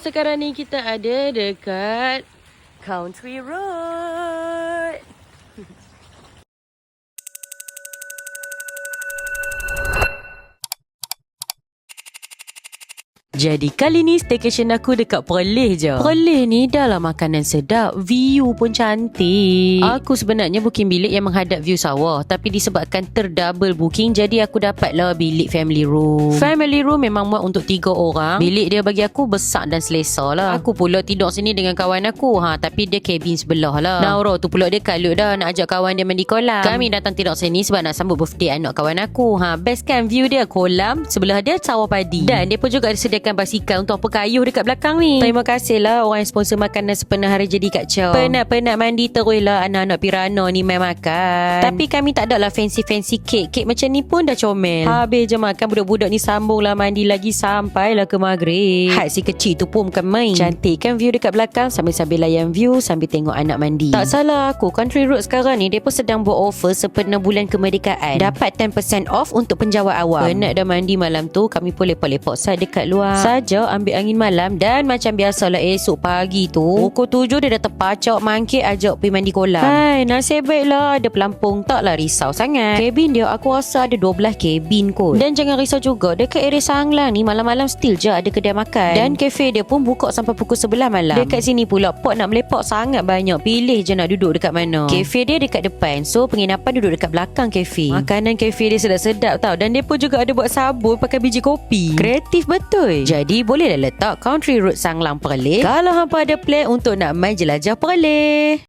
sekarang ni kita ada dekat Country Road. Jadi kali ni staycation aku dekat Perlis je. Perlis ni dah lah makanan sedap, view pun cantik. Aku sebenarnya booking bilik yang menghadap view sawah, tapi disebabkan terdouble booking, jadi aku dapatlah bilik family room. Family room memang muat untuk 3 orang. Bilik dia bagi aku besar dan selesa lah. Aku pula tidur sini dengan kawan aku, tapi dia kabin sebelah lah. Naura tu pula dia kalut dah nak ajak kawan dia mandi kolam. Kami datang tidur sini sebab nak sambut birthday anak kawan aku. Best kan view dia, kolam, sebelah dia sawah padi. Dan dia pun juga disediakan basikal untuk apa kayuh dekat belakang ni. Terima kasih lah orang yang sponsor makanan sepenuh hari jadi Kak Chow. Penat-penat mandi terus lah anak-anak pirana ni main makan. Tapi kami tak ada lah fancy-fancy kek. Kek macam ni pun dah comel. Habis je makan, budak-budak ni sambung lah mandi lagi sampailah ke maghrib. Had si kecil tu pun bukan main. Cantik kan view dekat belakang, sambil-sambil layan view sambil tengok anak mandi. Tak salah aku, Country Road sekarang ni mereka sedang buat offer sepenuh bulan kemerdekaan. Dapat 10% off untuk penjawat awam. Penat dah mandi malam tu, kami pun lepak-lepak sat dekat luar saja ambil angin malam. Dan macam biasalah esok pagi tu pukul 7 dia dah terpacak mangkit ajak pergi mandi kolam. Hai, nasib baiklah ada pelampung, taklah risau sangat. Kabin dia aku rasa ada 12 kabin kot. Dan jangan risau juga, dekat area Sanglang ni malam-malam still je ada kedai makan. Dan kafe dia pun buka sampai pukul 11 malam. Dekat sini pula pot nak melepak sangat banyak, pilih je nak duduk dekat mana. Kafe dia dekat depan, so penginapan duduk dekat belakang kafe. Makanan kafe dia sedap-sedap tau. Dan dia pun juga ada buat sabun pakai biji kopi. Kreatif betul. Jadi bolehlah letak Country Road Sanglang Perlis kalau hampa ada plan untuk nak main jelajah Perlis.